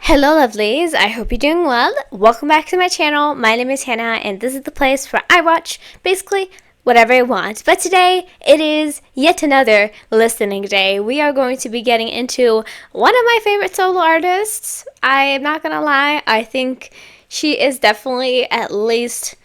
Hello lovelies, I hope you're doing well. Welcome back to my channel. My name is Hannah and this is the place where I watch basically whatever I want. But today it is yet another listening day. We are going to be getting into one of my favorite solo artists. I am not gonna lie, I think she is definitely at least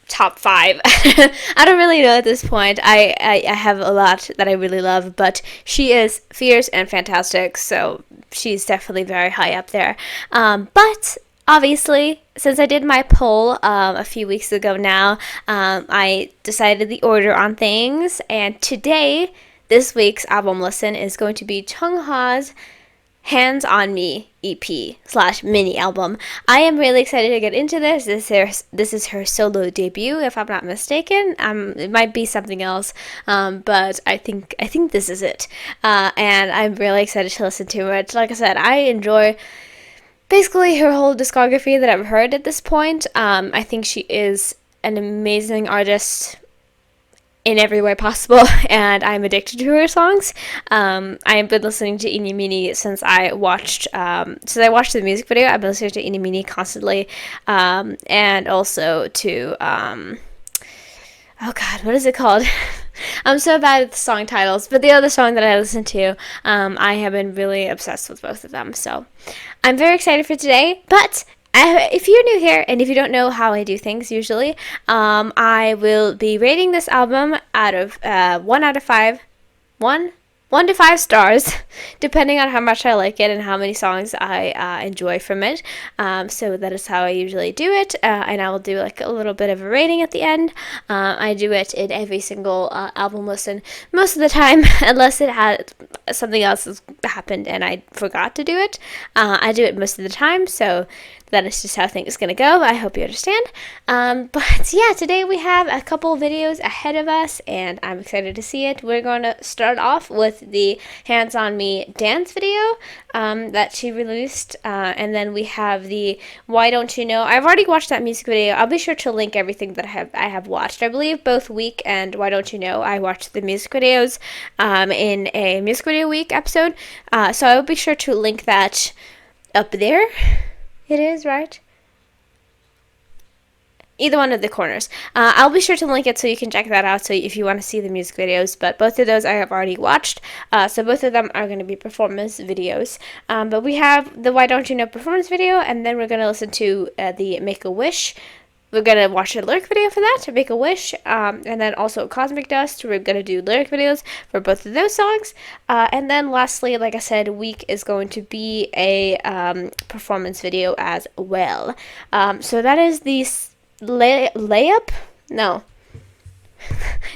top 5. I don't really know at this point. I have a lot that I really love, but she is fierce and fantastic, so she's definitely very high up there. But obviously, since I did my poll a few weeks ago now, I decided the order on things, and today, this week's album listen is going to be Chungha's Hands on Me EP / mini album. I am really excited to get into this. This is her solo debut, if I'm not mistaken. It might be something else, but I think this is it. And I'm really excited to listen to it. Like I said, I enjoy basically her whole discography that I've heard at this point. I think she is an amazing artist in every way possible, and I'm addicted to her songs. I've been listening to Eeny Meeny since I watched the music video. I've been listening to Eeny Meeny constantly, and also to oh god, what is it called? I'm so bad at the song titles, but the other song that I listened to, I have been really obsessed with both of them, so I'm very excited for today. But if you're new here and if you don't know how I do things usually, I will be rating this album out of 1 to 5 stars, depending on how much I like it and how many songs I enjoy from it. So that is how I usually do it, and I will do like a little bit of a rating at the end. I do it in every single album listen most of the time, unless it had something else has happened and I forgot to do it. I do it most of the time, so that is just how things are going to go. I hope you understand. But yeah, today we have a couple videos ahead of us, and I'm excited to see it. We're going to start off with the Hands on Me dance video that she released, and then we have the Why Don't You Know. I've already watched that music video. I'll be sure to link everything that I have watched. I believe both Week and Why Don't You Know, I watched the music videos in a music video week episode, so I will be sure to link that up there. It is, right? Either one of the corners. I'll be sure to link it so you can check that out, so if you want to see the music videos. But both of those I have already watched, so both of them are going to be performance videos. But we have the Why Don't You Know performance video, and then we're going to listen to the Make a Wish. We're going to watch a lyric video for that, Make a Wish, and then also Cosmic Dust. We're going to do lyric videos for both of those songs. And then lastly, like I said, Week is going to be a performance video as well. So that is the layup? No.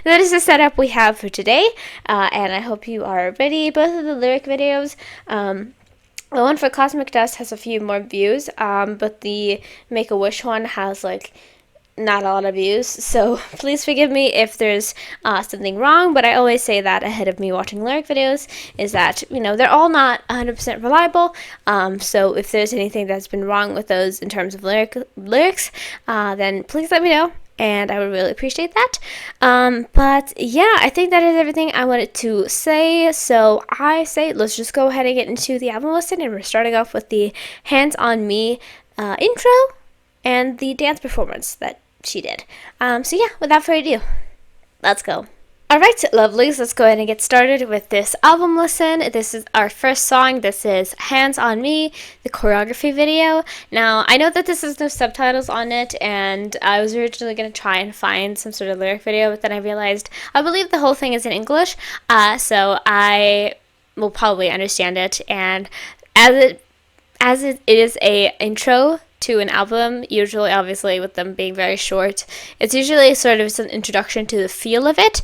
That is the setup we have for today, and I hope you are ready. Both of the lyric videos, the one for Cosmic Dust has a few more views, but the Make a Wish one has like not a lot of views, so please forgive me if there's something wrong, but I always say that ahead of me watching lyric videos, is that, you know, they're all not 100% reliable, so if there's anything that's been wrong with those in terms of lyrics, then please let me know, and I would really appreciate that. But yeah, I think that is everything I wanted to say, so I say let's just go ahead and get into the album listen, and we're starting off with the Hands on Me intro and the dance performance that she did. So yeah, without further ado, let's go. Alright, lovelies, let's go ahead and get started with this album listen. This is our first song. This is Hands on Me, the choreography video. Now, I know that this has no subtitles on it, and I was originally going to try and find some sort of lyric video, but then I realized I believe the whole thing is in English, so I will probably understand it, and as it is a intro to an album, usually obviously with them being very short, it's usually sort of an introduction to the feel of it,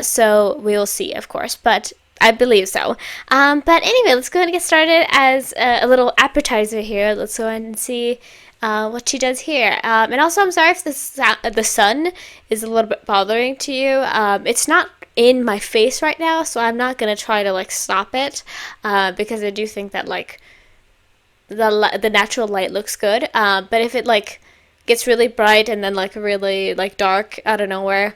so we will see, of course, but I believe so. But anyway, let's go ahead and get started. As a little appetizer here, let's go ahead and see what she does here. And also, I'm sorry if the sun is a little bit bothering to you. It's not in my face right now, so I'm not going to try to like stop it, because I do think that like the natural light looks good, but if it like gets really bright and then like really like dark out of nowhere,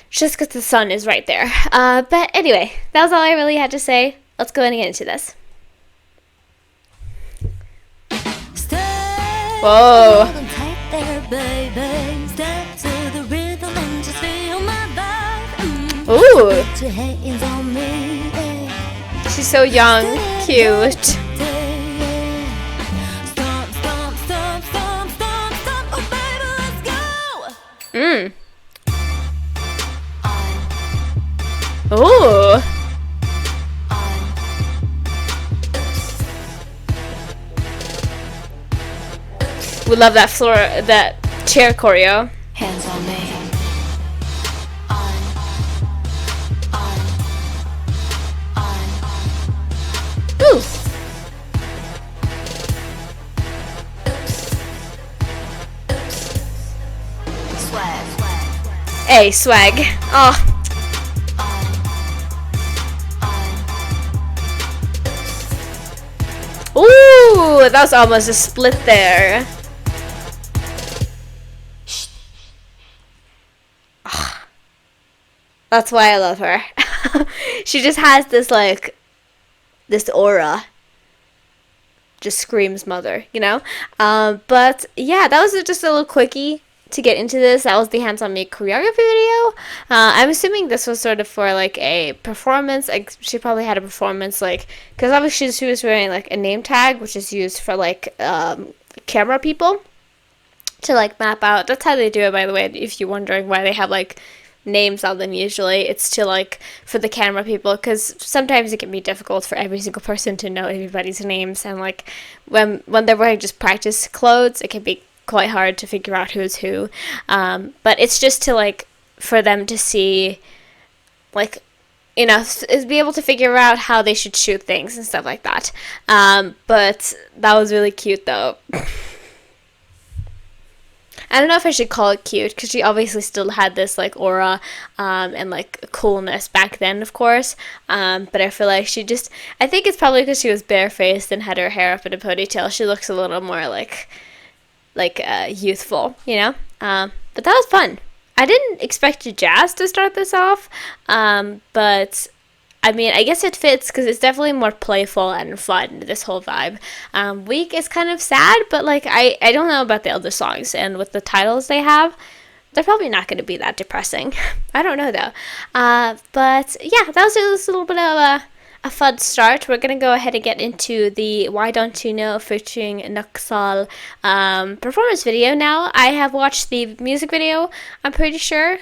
just because the sun is right there. But anyway, that was all I really had to say. Let's go ahead and get into this. Whoa. Ooh. She's so young, cute. Ooh. We love that floor, that chair choreo. Hands on me. Ooh. Swag. Hey, swag. Oh. Ooh, that was almost a split there. Oh, that's why I love her. She just has this like, this aura. Just screams mother, you know? But yeah, that was just a little quickie to get into this. That was the Hands on Me choreography video. I'm assuming this was sort of for like a performance. Like she probably had a performance, like, because obviously she was wearing like a name tag, which is used for like camera people to like map out. That's how they do it, by the way, if you're wondering why they have like names on them. Usually it's to like for the camera people, because sometimes it can be difficult for every single person to know everybody's names, and like when they're wearing just practice clothes, it can be quite hard to figure out who's who. But it's just to like for them to see, like, you know, be able to figure out how they should shoot things and stuff like that. But that was really cute though. I don't know if I should call it cute, because she obviously still had this like aura and like coolness back then, of course. But I feel like she just, I think it's probably because she was barefaced and had her hair up in a ponytail. She looks a little more like youthful, you know. But that was fun. I didn't expect jazz to start this off, but I mean, I guess it fits because it's definitely more playful and fun, this whole vibe. Week is kind of sad, but like I don't know about the other songs, and with the titles they have, they're probably not going to be that depressing. I don't know though. But yeah, that was just a little bit of a fun start. We're going to go ahead and get into the Why Don't You Know featuring Nucksal performance video now. I have watched the music video, I'm pretty sure.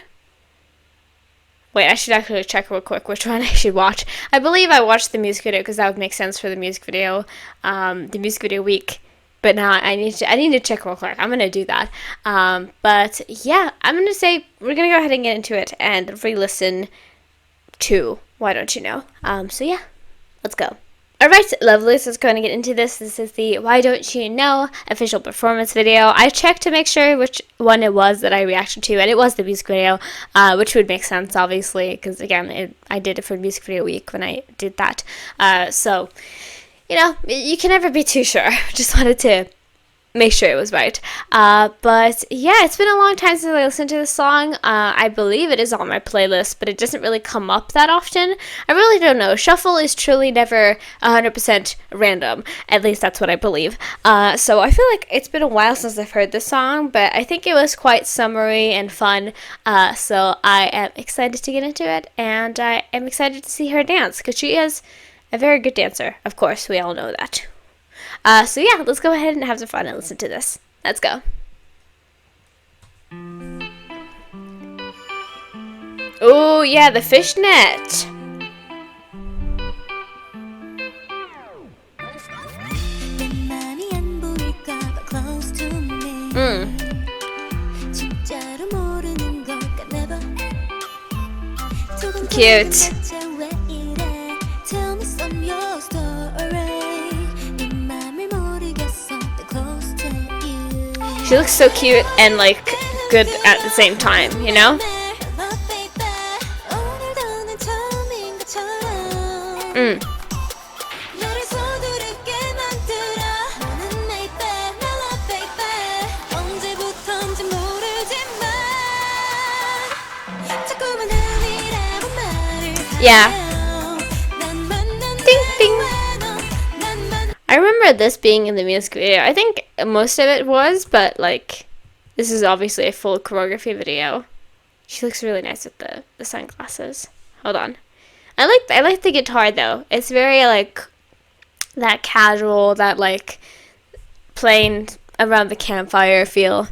Wait, I should actually check real quick which one I should watch. I believe I watched the music video because that would make sense for the music video week. But now I need to check real quick. I'm gonna do that. But yeah, I'm gonna say we're gonna go ahead and get into it and re-listen to Why Don't You Know. So yeah, let's go. Alright, lovely, so let's go ahead and get into this. This is the Why Don't You Know official performance video. I checked to make sure which one it was that I reacted to, and it was the music video, which would make sense, obviously, because, again, I did it for music video week when I did that. So, you know, you can never be too sure. Just wanted to make sure it was right. But yeah, it's been a long time since I listened to this song. I believe it is on my playlist, but it doesn't really come up that often. I really don't know. Shuffle is truly never 100% random. At least that's what I believe. So I feel like it's been a while since I've heard this song, but I think it was quite summery and fun. So I am excited to get into it, and I am excited to see her dance, because she is a very good dancer. Of course, we all know that. So yeah, let's go ahead and have some fun and listen to this. Let's go. Oh yeah, the fishnet. Cute. She looks so cute and like good at the same time, you know? Yeah. Ding ding. I remember this being in the music video. I think most of it was, but like, this is obviously a full choreography video. She looks really nice with the sunglasses. Hold on. I like the guitar though. It's very like that casual, that like playing around the campfire feel.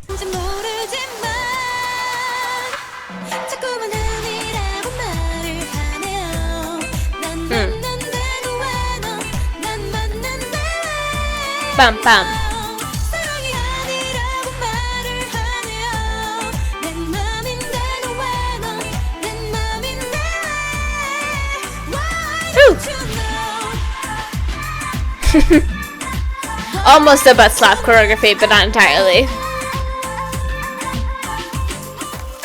Bam bam. Almost a butt slap choreography, but not entirely.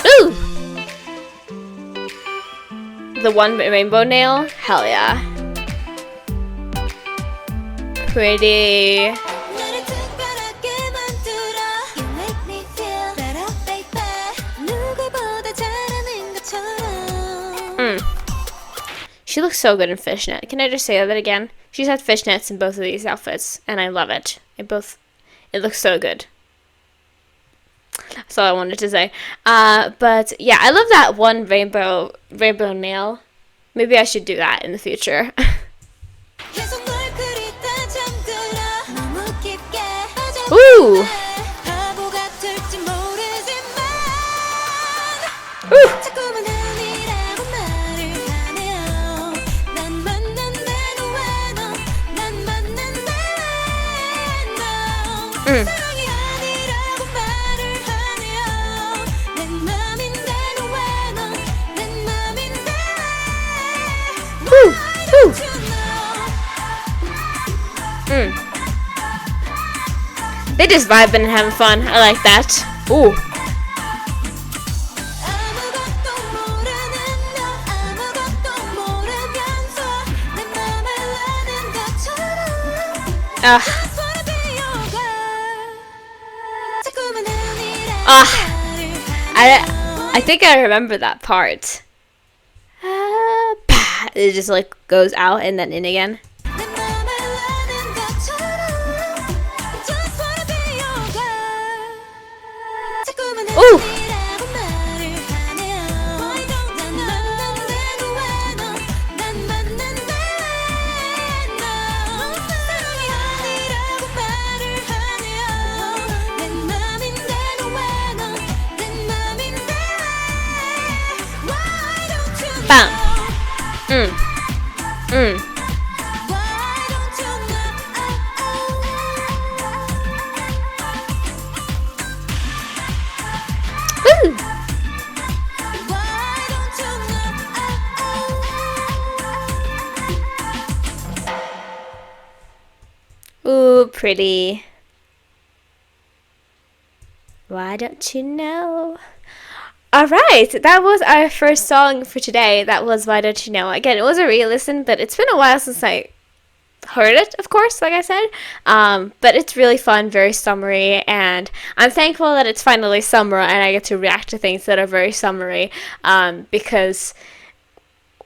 Ooh! The one rainbow nail? Hell yeah. Pretty. She looks so good in fishnet. Can I just say that again? She's had fishnets in both of these outfits, and I love it. It looks so good. That's all I wanted to say. But yeah, I love that one rainbow nail. Maybe I should do that in the future. Ooh! Ooh! They just vibing and having fun. I like that. Ooh. I think I remember that part. It just like goes out and then in again. Ooh! Bam! Ooh, pretty. Why don't you know? Alright, that was our first song for today. That was Why Don't You Know. Again, it was a re-listen, but it's been a while since I heard it, of course, like I said. But it's really fun, very summery, and I'm thankful that it's finally summer and I get to react to things that are very summery, because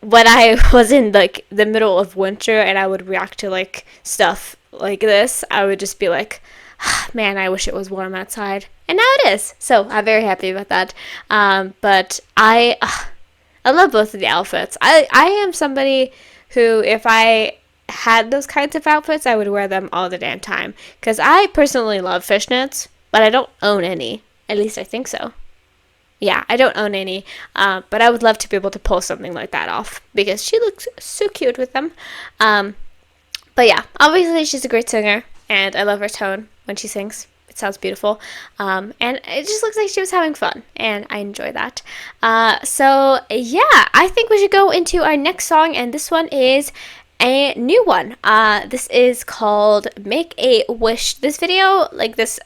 when I was in like the middle of winter and I would react to like stuff like this, I would just be like, man, I wish it was warm outside. And now it is. So I'm very happy about that. But I love both of the outfits. I am somebody who, if I had those kinds of outfits, I would wear them all the damn time. Because I personally love fishnets, but I don't own any. At least I think so. Yeah, I don't own any. But I would love to be able to pull something like that off. Because she looks so cute with them. But yeah, obviously she's a great singer. And I love her tone when she sings. It sounds beautiful. And it just looks like she was having fun. And I enjoy that. So yeah, I think we should go into our next song. And this one is a new one. This is called Make a Wish. This video, like this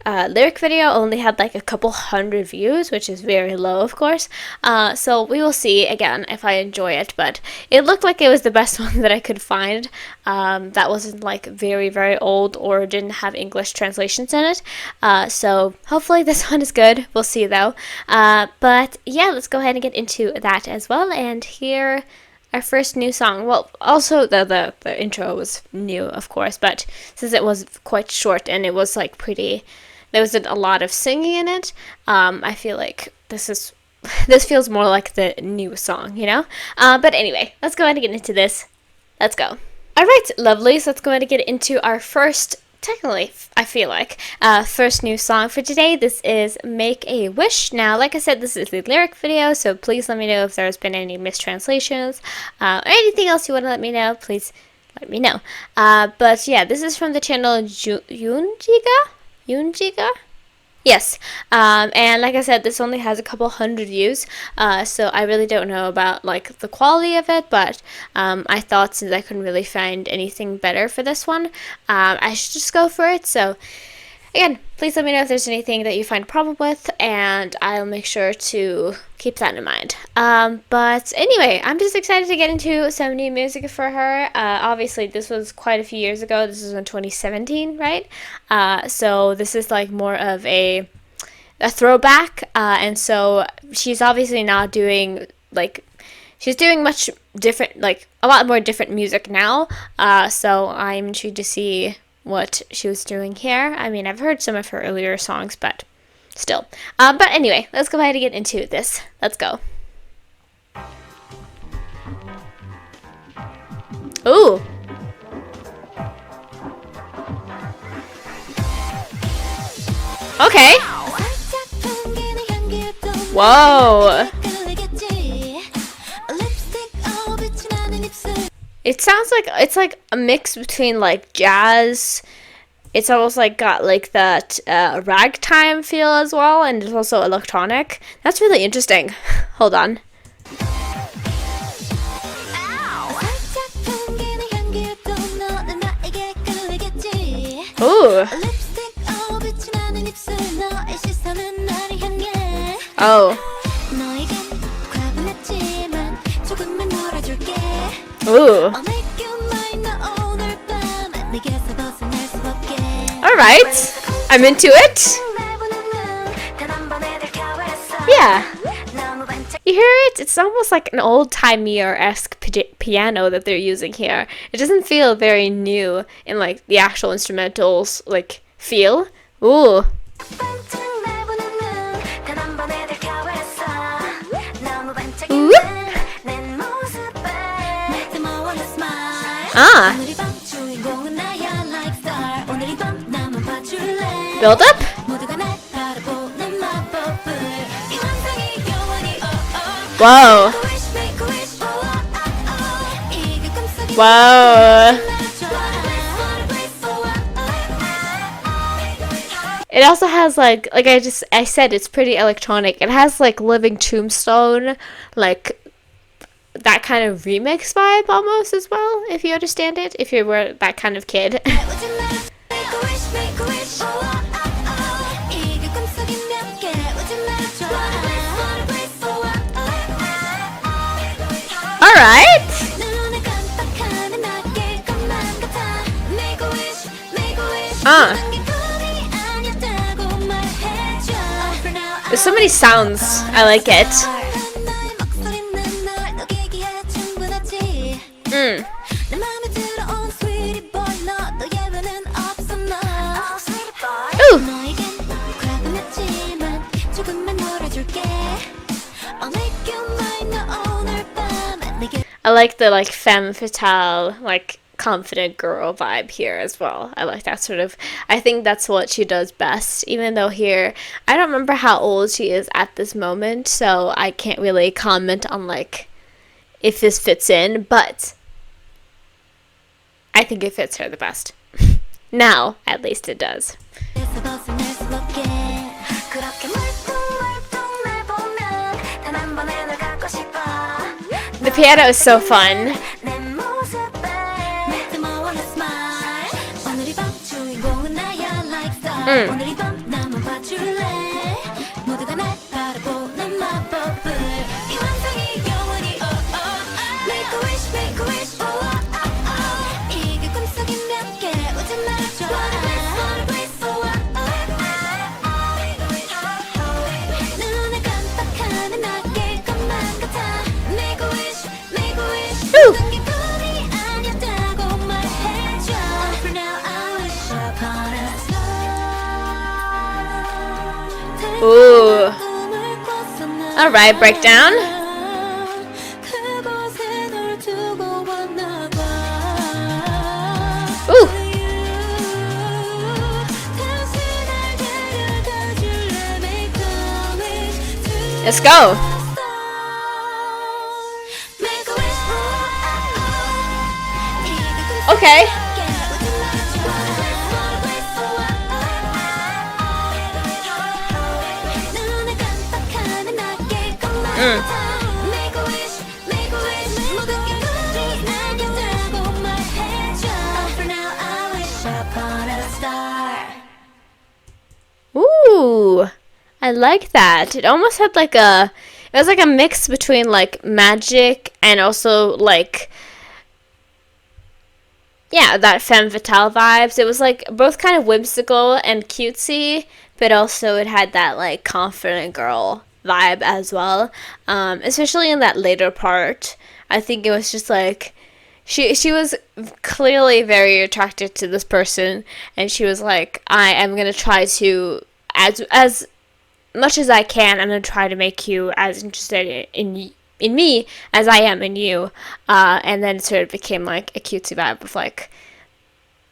lyric video, only had like a couple hundred views, which is very low, of course. So we will see again if I enjoy it, but it looked like it was the best one that I could find. That wasn't like very, very old or didn't have English translations in it. So hopefully this one is good. We'll see though. But yeah, let's go ahead and get into that as well. And here our first new song. Well, also the intro was new, of course, but since it was quite short and it was like pretty, there wasn't a lot of singing in it. I feel like this feels more like the new song, you know? But anyway, let's go ahead and get into this. Let's go. Alright, lovely. So let's go ahead and get into our first, technically, I feel like, first new song for today. This is Make a Wish. Now, like I said, this is the lyric video, so please let me know if there's been any mistranslations, or anything else you want to let me know, please let me know. But yeah, this is from the channel Chungha? Yes, and like I said, this only has a couple hundred views, so I really don't know about like the quality of it, but I thought since I couldn't really find anything better for this one, I should just go for it. So again, please let me know if there's anything that you find a problem with, and I'll make sure to keep that in mind. But anyway, I'm just excited to get into some new music for her. Obviously, this was quite a few years ago. This was in 2017, right? So this is like more of a throwback, and so she's obviously not doing like, she's doing much different, like a lot more different music now. So I'm intrigued to see what she was doing here. I mean, I've heard some of her earlier songs, but still. But anyway, let's go ahead and get into this. Let's go. Ooh. Okay. Whoa. It sounds like it's like a mix between like jazz. It's almost like got like that ragtime feel as well, and it's also electronic. That's really interesting. Hold on. Ooh. Oh. Ooh. Alright. I'm into it. Yeah. You hear it? It's almost like an old-timey-esque piano that they're using here. It doesn't feel very new in like the actual instrumentals like feel. Ooh. Ooh. Ah. Build up? Whoa. Whoa. It also has like I said, it's pretty electronic. It has like Living Tombstone, like that kind of remix vibe almost as well, if you understand it, if you were that kind of kid. Alright. There's so many sounds. I like it. Ooh. I like the like femme fatale, like confident girl vibe here as well. I like that sort of, I think that's what she does best, even though here, I don't remember how old she is at this moment, so I can't really comment on like if this fits in, but I think it fits her the best. Now, at least it does. The piano is so fun. Alright, breakdown. Ooh. Let's go. Okay. Ooh, I like that. It almost had like it was like a mix between like magic and also like, yeah, that femme fatale vibes. It was like both kind of whimsical and cutesy, but also it had that like confident girl vibe as well. Especially in that later part. I think it was just like she was clearly very attracted to this person, and she was like, I am gonna try to as much as I can. I'm gonna try to make you as interested in me as I am in you. And then it sort of became like a cutesy vibe of like,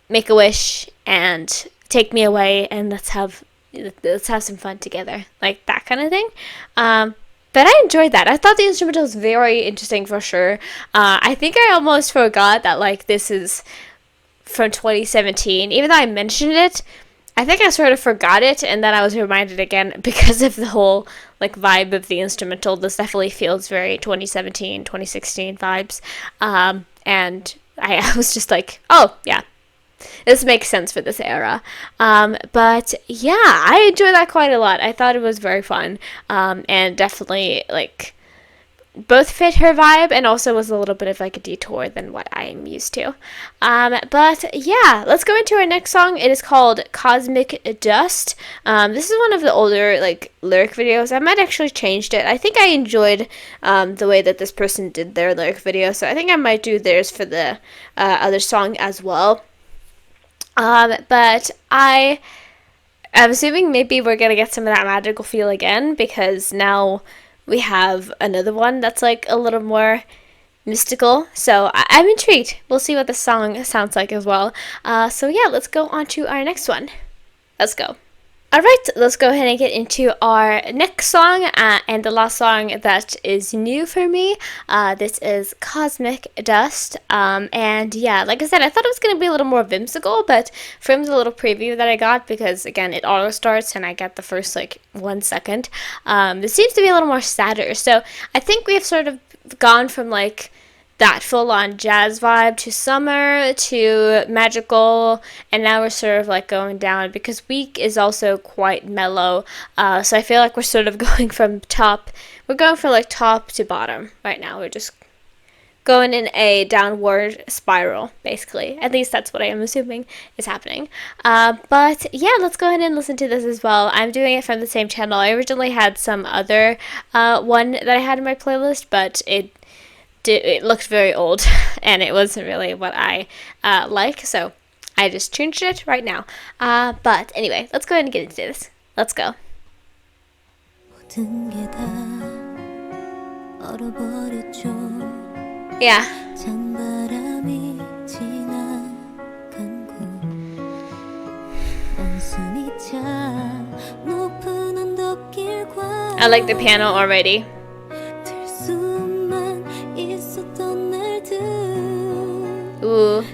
make a wish and take me away and let's have some fun together, like that kind of thing. But I enjoyed that. I thought the instrumental was very interesting for sure. I think I almost forgot that like this is from 2017, even though I mentioned it. I think I sort of forgot it, and then I was reminded again because of the whole like vibe of the instrumental. This definitely feels very 2017, 2016 vibes. And I was just like, oh yeah, this makes sense for this era. But yeah, I enjoyed that quite a lot. I thought it was very fun, and definitely like both fit her vibe and also was a little bit of like a detour than what I'm used to. But yeah, let's go into our next song. It is called Cosmic Dust. This is one of the older like lyric videos. I might actually changed it. I think I enjoyed the way that this person did their lyric video, so I think I might do theirs for the other song as well. But I'm assuming maybe we're gonna get some of that magical feel again, because now we have another one that's like a little more mystical. So I'm intrigued. We'll see what the song sounds like as well. So yeah, let's go on to our next one. Let's go. Alright, let's go ahead and get into our next song, and the last song that is new for me. This is Cosmic Dust, and yeah, like I said, I thought it was going to be a little more whimsical, but from the little preview that I got, because again, it auto starts and I get the first like 1 second, it seems to be a little more sadder. So I think we have sort of gone from like that full-on jazz vibe to summer to magical, and now we're sort of like going down because Week is also quite mellow, so I feel like we're sort of going from top to bottom right now. We're just going in a downward spiral, basically. At least that's what I am assuming is happening. But yeah, let's go ahead and listen to this as well. I'm doing it from the same channel. I originally had some other one that I had in my playlist, but it looked very old and it wasn't really what I like, so I just changed it right now. But anyway, let's go ahead and get into this. Let's go. Yeah. I like the piano already. Ooh.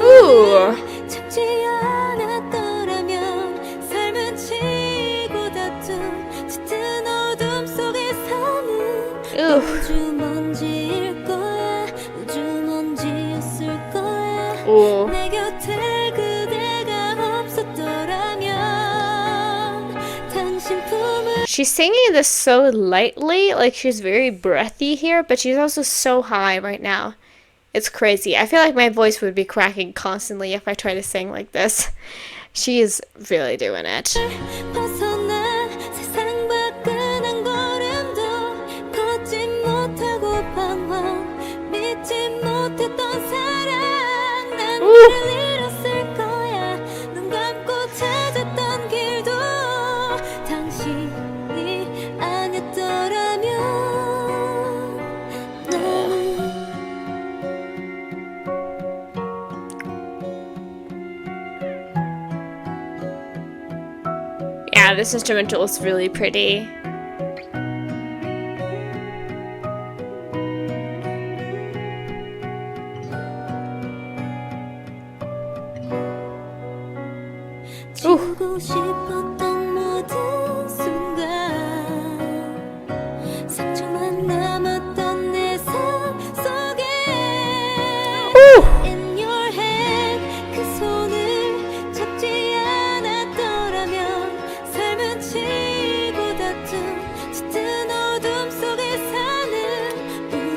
Ooh. Ooh. She's singing this so lightly, like she's very breathy here, but she's also so high right now. It's crazy. I feel like my voice would be cracking constantly if I try to sing like this. She is really doing it. Yeah, this instrumental is really pretty. 주고 싶었던 모든 순간 상처만 남았던 내 삶 속에 In your hand 그 손을 잡지 않았더라면 삶은 치고 다툰 짙은 어둠 속에 사는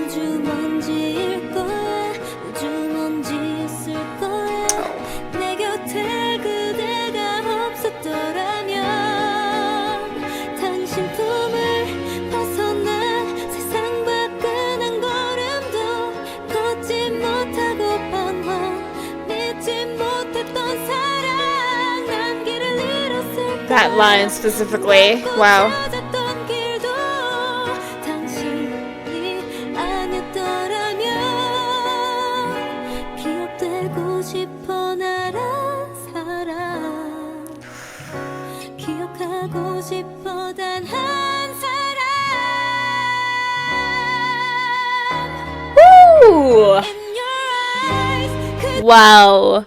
우주먼지일 거야 우주먼지였을 거야 내 곁에 그대가 없었더라면 당신 품을 벗어나 세상 밖은 한 걸음도 걷지 못하고 방황 믿지 못했던 사랑 난 길을 잃었을 That line specifically. Wow. 찾았던 길도 당신이 아니었더라면 기억되고 싶어 나란 사람 기억하고 싶어 단 한 사람 Woo! In your eyes 그 Wow.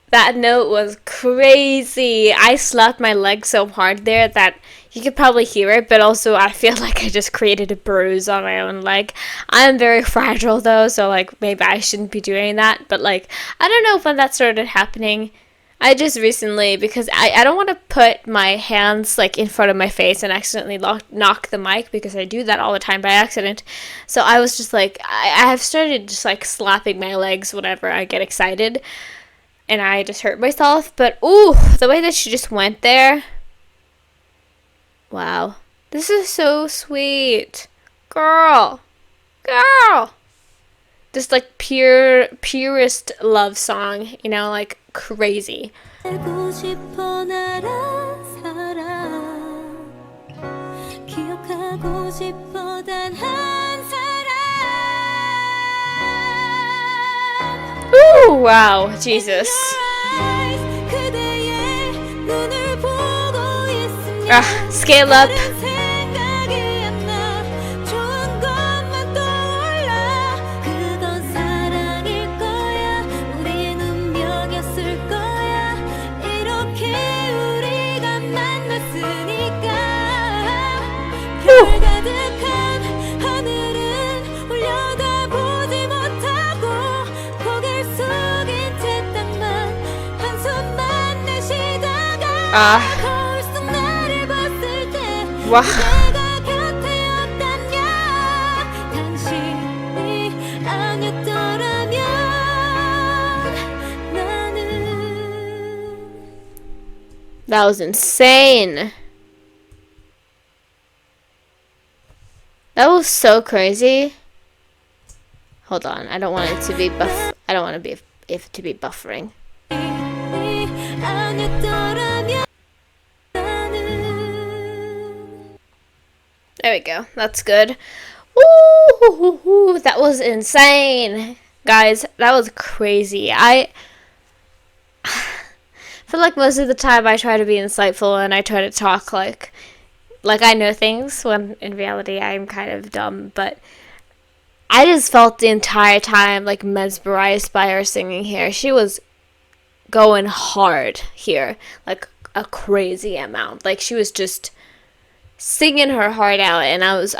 That note was crazy. I slapped my leg so hard there that you could probably hear it, but also I feel like I just created a bruise on my own leg. I'm very fragile though, so like maybe I shouldn't be doing that, but like I don't know when that started happening. I just recently, because I don't want to put my hands like in front of my face and accidentally knock the mic, because I do that all the time by accident. So I was just like, I have started just like slapping my legs whenever I get excited. And I just hurt myself. But, ooh, the way that she just went there. Wow. This is so sweet. Girl. Girl. Just like purest love song. You know, like crazy. 알고 싶어 나란 사람 기억하고 싶어 단 한 사람 Ooh, wow. Jesus. 그대의 눈을 보고 있으면 Ah, scale up. 다른 생각이 안 나. 좋은 것만 떠올라. 그건 사랑일 거야. 우린 운명이었을 거야. 이렇게 우리가 만났으니까. 별 가득한 하늘은 올려다보지 못하고 고개를 숙인 채 땅만 한숨만 내쉬다가 거울 속 나를 봤을 때 Wow. 내가 곁에 없다면 당신이 아니었더라면 나는 That was insane. That was so crazy. Hold on, I don't want it to be I don't want to be if to be buffering. 아니었더라면 나는 There we go. That's good. Ooh, that was insane. Guys, that was crazy. I feel like most of the time I try to be insightful and I try to talk like I know things, when in reality I'm kind of dumb, but I just felt the entire time like mesmerized by her singing here. She was going hard here, like a crazy amount. Like she was just singing her heart out, and I was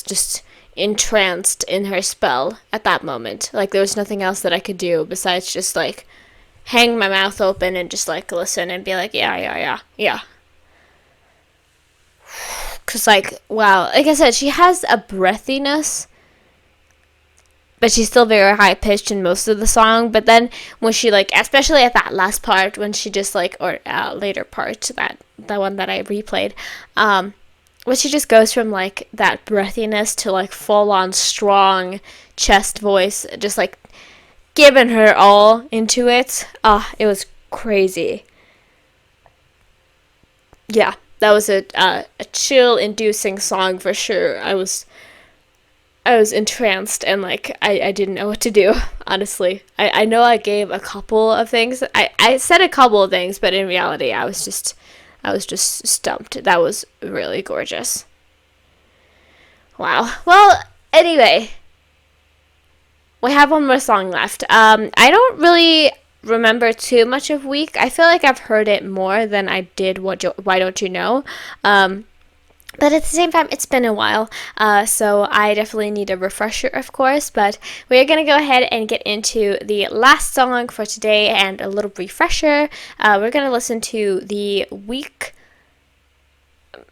just entranced in her spell at that moment. Like there was nothing else that I could do besides just like hang my mouth open and just like listen and be like, yeah. Cause like, wow, like I said, she has a breathiness, but she's still very high pitched in most of the song. But then when she like, especially at that last part, when she just like, or later part, that one that I replayed, when she just goes from like that breathiness to like full on strong chest voice, just like giving her all into it. It was crazy. Yeah. That was a chill-inducing song for sure. I was entranced and like I didn't know what to do. honestly. I know I gave a couple of things. I said a couple of things, but in reality, I was just stumped. That was really gorgeous. Wow. Well, anyway, we have one more song left. I don't really remember too much of Week. I feel like I've heard it more than I did Why Don't You Know? But at the same time, it's been a while, so I definitely need a refresher, of course. But we're going to go ahead and get into the last song for today and a little refresher. We're going to listen to the Week.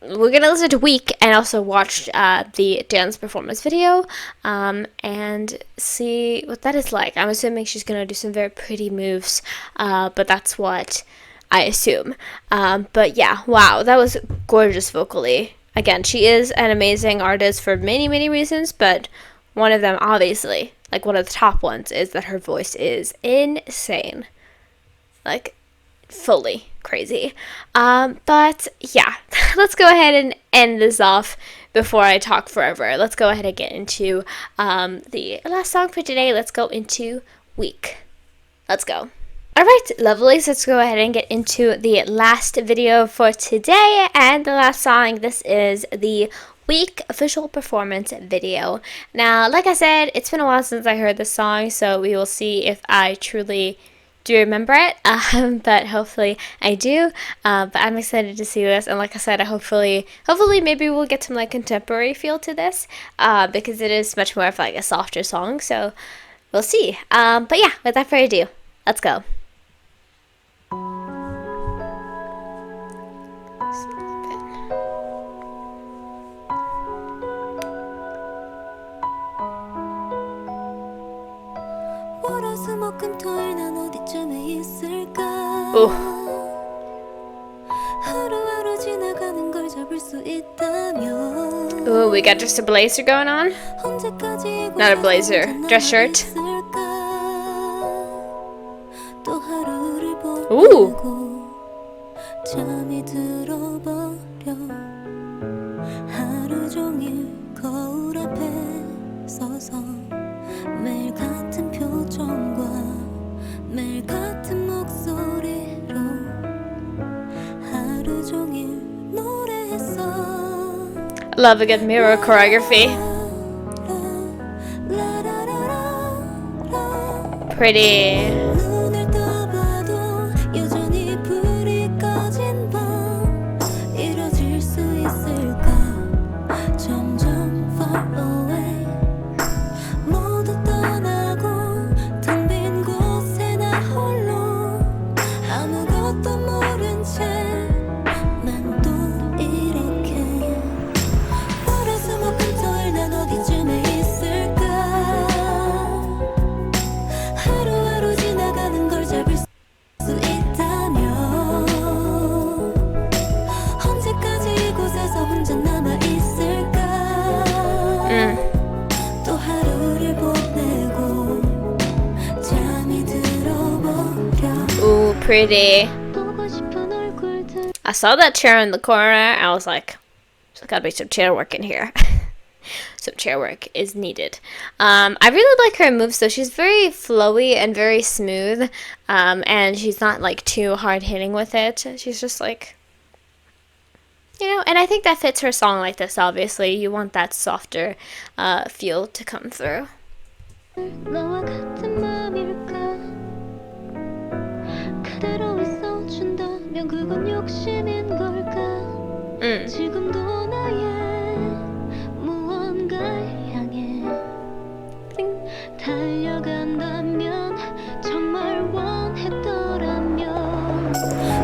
We're going to listen to Week and also watch the dance performance video and see what that is like. I'm assuming she's going to do some very pretty moves, but that's what I assume. But yeah, wow, that was gorgeous vocally. Again, she is an amazing artist for many, many reasons, but one of them, obviously, like one of the top ones, is that her voice is insane. Like, fully crazy. But yeah, let's go ahead and end this off before I talk forever. Let's go ahead and get into the last song for today. Let's go into Week. Let's go. Alright, lovelies, let's go ahead and get into the last video for today and the last song. This is the Week official performance video. Now, like I said, it's been a while since I heard this song, so we will see if I truly do remember it, but hopefully I do. But I'm excited to see this, and like I said, hopefully maybe we'll get some like contemporary feel to this, because it is much more of like a softer song, so we'll see. But yeah, without further ado, let's go. 월화수목금토일 난 어디쯤에 있을까 하루하루 지나가는 걸 잡을 수 있다면 Ooh, we got just a blazer going on? Not a blazer, dress shirt. 또 하루를 Ooh. 보내고 잠이 들어버려 하루 종일 거울 앞에 서서 매일 같은 표정과 매일 같은 목소리로 하루 종일 노래했어 Love a good mirror choreography. Pretty. 눈을 떠봐도 여전히 불이 꺼진 밤 이뤄질 수 있을까 점점 far away 모두 떠나고 텅 빈 곳에 나 홀로 아무것도 모른 채 난 또 이렇게 월화수목금토일 난 어디쯤에 있을까 하루하루 지나가는 걸 잡을 수 있다면 언제까지 이곳에서 혼자 남아 있을까 또 하루를 보내고 잠이 들어버려 Ooh, pretty. 보고 싶은 얼굴들 I saw that chair in the corner. I was like, there's gotta be some chair work in here. Some chair work is needed. I really like her moves though. She's very flowy and very smooth. And she's not like too hard hitting with it. She's just like, you know, and I think that fits her song like this, obviously. You want that softer feel to come through. 너와 같은 맘일까 그대로 있어준다면 그건 욕심인 걸까 지금도 나의 무언가를 향해 달려간다면 정말 원했더라면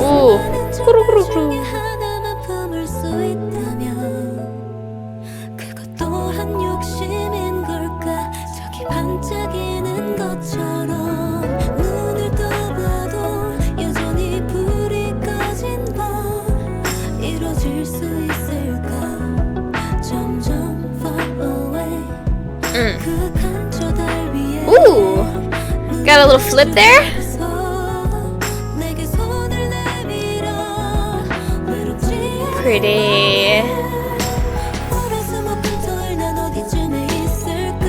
Ooh. 수많은 중에 하나만 품을 수 있다면 그것 또한 욕심인 걸까 저기 반짝이는 것처럼 눈을 떠봐도 여전히 불이 꺼진 밤 이뤄질 수 있을까 점점 far away 그 간저 달 위에 Ooh. Got a little flip there? 내게 손을 내밀어 외롭지 Pretty. 월화수목금토일 난 어디쯤에 있을까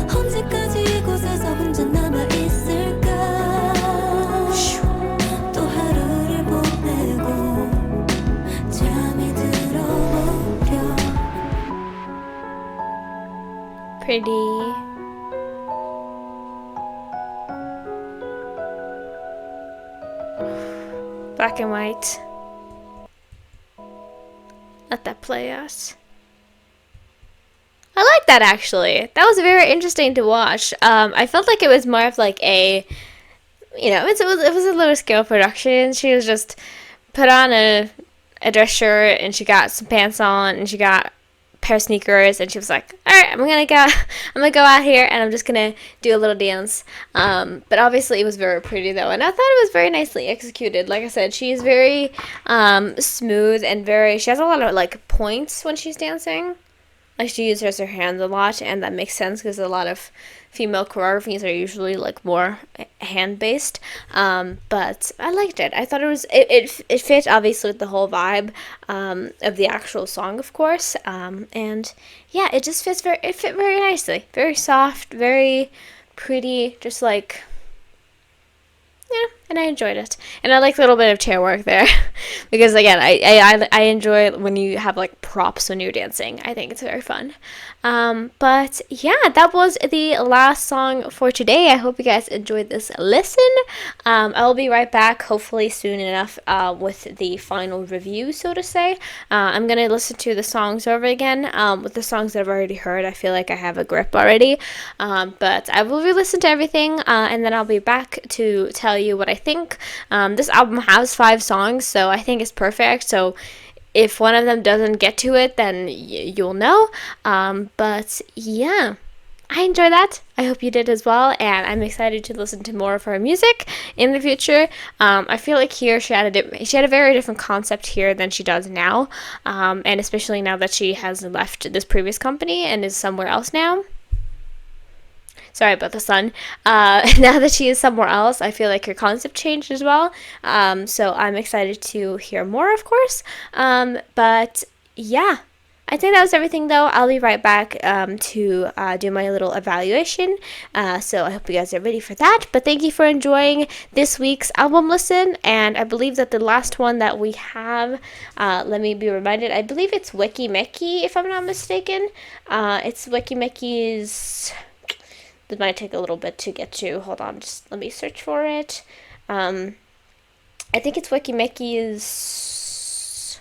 언제까지 이곳에서 혼자 남아있을까 또 하루를 보내고 잠이 들어버려 Pretty. Black and white. Let that play us. I like that actually. That was very interesting to watch. I felt like it was more of like a, it was a low scale production. She was just put on a dress shirt and she got some pants on and she got a pair of sneakers and she was like, all right, I'm gonna go out here and I'm just gonna do a little dance. But obviously it was very pretty though, and I thought it was very nicely executed. Like I said, she is very smooth and she has a lot of like points when she's dancing. Like she uses her hands a lot, and that makes sense because a lot of female choreographies are usually like more hand based. But I liked it. I thought it fit obviously with the whole vibe of the actual song, of course. And yeah, it just fit very nicely. Very soft, very pretty, just like. Yeah, and I enjoyed it. And I like a little bit of chair work there. Because, again, I enjoy when you have, like, props when you're dancing. I think it's very fun. But, yeah, that was the last song for today. I hope you guys enjoyed this listen. I'll be right back, hopefully soon enough, with the final review, so to say. I'm going to listen to the songs over again. With the songs that I've already heard, I feel like I have a grip already. But I will re-listen to everything, and then I'll be back to tell you what I think. This album has 5 songs, so I think it's perfect. So if one of them doesn't get to it, then you'll know. But yeah, I enjoyed that. I hope you did as well, and I'm excited to listen to more of her music in the future. I feel like here she had a very different concept here than she does now, and especially now that she has left this previous company and is somewhere else now. Sorry about the sun. Now that she is somewhere else, I feel like her concept changed as well. So I'm excited to hear more, of course. But yeah, I think that was everything, though. I'll be right back to do my little evaluation. So I hope you guys are ready for that. But thank you for enjoying this week's album listen. And I believe that the last one that we have, let me be reminded, I believe it's Weki Meki, if I'm not mistaken. It's Weki Meki's... This might take a little bit to get to. Hold on, just let me search for it. I think it's Weki Meki's...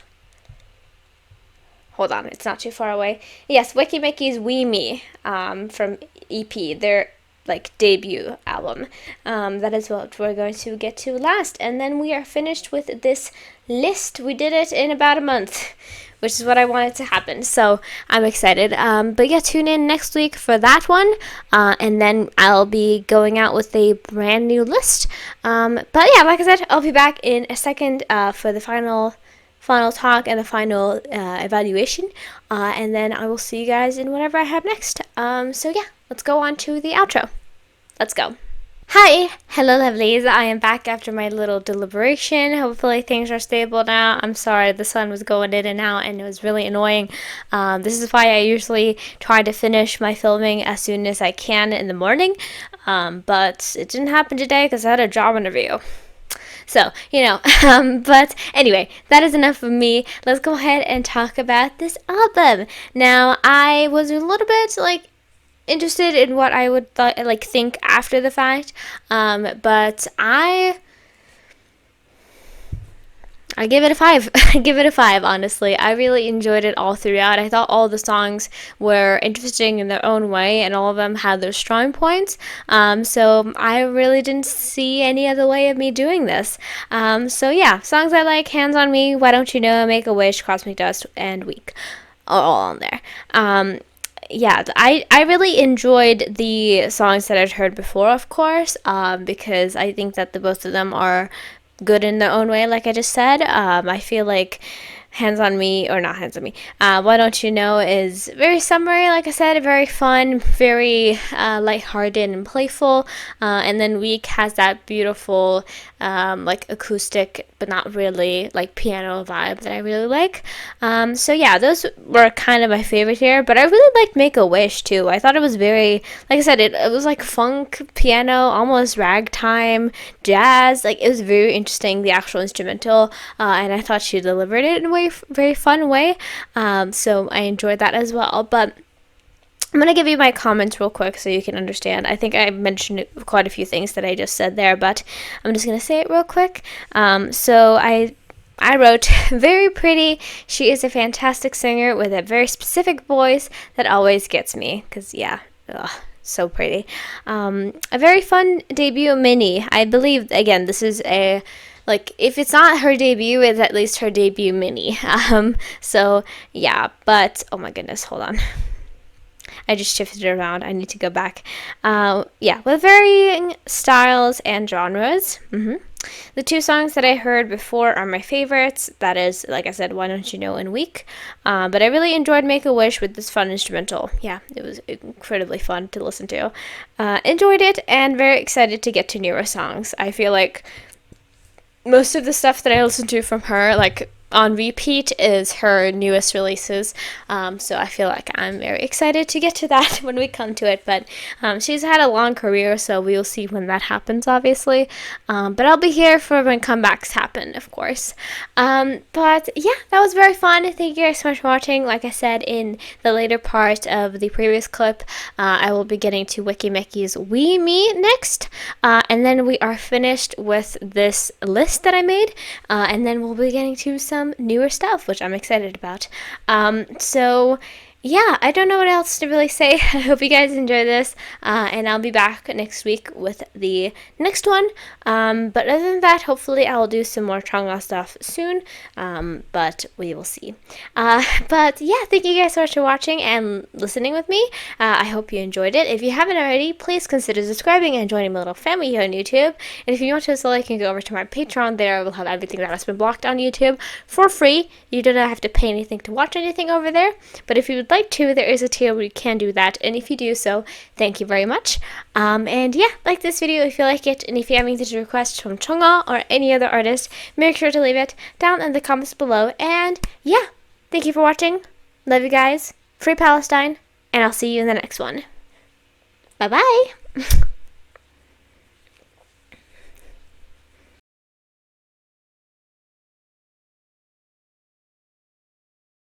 Hold on, it's not too far away. Yes, Weki Meki's We Me from EP, their like debut album. That is what we're going to get to last. And then we are finished with this list. We did it in about a month, which is what I wanted to happen. So I'm excited. But yeah, tune in next week for that one. And then I'll be going out with a brand new list. But yeah, like I said, I'll be back in a second for the final talk and the final evaluation. And then I will see you guys in whatever I have next. So yeah, let's go on to the outro. Let's go. Hi, hello lovelies. I am back after my little deliberation. Hopefully things are stable now. I'm sorry, the sun was going in and out and it was really annoying. This is why I usually try to finish my filming as soon as I can in the morning. But it didn't happen today because I had a job interview. So, but anyway, that is enough of me. Let's go ahead and talk about this album. Now, I was a little bit, interested in what I would think after the fact, but I give it a 5. I give it a 5, honestly. I really enjoyed it all throughout. I thought all the songs were interesting in their own way, and all of them had their strong points. So I really didn't see any other way of me doing this. So yeah, songs I like: Hands on Me, Why Don't You Know, Make a Wish, Cosmic Dust, and Weak. All on there. Yeah, I really enjoyed the songs that I'd heard before, of course, because I think that both of them are good in their own way, like I just said. I feel like Hands on Me, or not Hands on Me, Why Don't You Know is very summery, like I said, very fun, very lighthearted and playful. And then Week has that beautiful, like acoustic, but not really like piano vibe that I really like. So yeah, those were kind of my favorite here, but I really liked Make a Wish too. I thought it was very, like I said, it was like funk, piano, almost ragtime, jazz. Like it was very interesting, the actual instrumental, and I thought she delivered it in a way, very fun way. So I enjoyed that as well. But I'm going to give you my comments real quick so you can understand. I think I mentioned quite a few things that I just said there, but I'm just going to say it real quick. So I wrote, very pretty. She is a fantastic singer with a very specific voice that always gets me. Because, yeah, so pretty. A very fun debut mini. I believe, again, this is a, like, if it's not her debut, it's at least her debut mini. So, yeah, but, oh my goodness, hold on. I just shifted it around. I need to go back. Yeah, with varying styles and genres. The two songs that I heard before are my favorites. That is, like I said, Why Don't You Know and Week. But I really enjoyed Make a Wish with this fun instrumental. Yeah, it was incredibly fun to listen to. Enjoyed it and very excited to get to newer songs. I feel like most of the stuff that I listen to from her, like on repeat, is her newest releases. So I feel like I'm very excited to get to that when we come to it. But she's had a long career, so we will see when that happens, obviously. But I'll be here for when comebacks happen, of course. But yeah, that was very fun. Thank you guys so much for watching. Like I said in the later part of the previous clip, I will be getting to Wiki Mickey's Wee Me next. And then we are finished with this list that I made. And then we'll be getting to some newer stuff, which I'm excited about. So yeah, I don't know what else to really say. I hope you guys enjoy this, and I'll be back next week with the next one. But other than that, hopefully I'll do some more Chungha stuff soon, but we will see. But yeah, thank you guys so much for watching and listening with me. I hope you enjoyed it. If you haven't already, please consider subscribing and joining my little family here on YouTube. And if you want to, so you can go over to my Patreon. There I will have everything that has been blocked on YouTube for free. You do not have to pay anything to watch anything over there, but if you would like to, there is a tier where you can do that, and if you do so, thank you very much. And yeah, like this video if you like it, and if you have anything to request from Chungha or any other artist, make sure to leave it down in the comments below. And yeah, thank you for watching. Love you guys. Free Palestine, and I'll see you in the next one. Bye bye.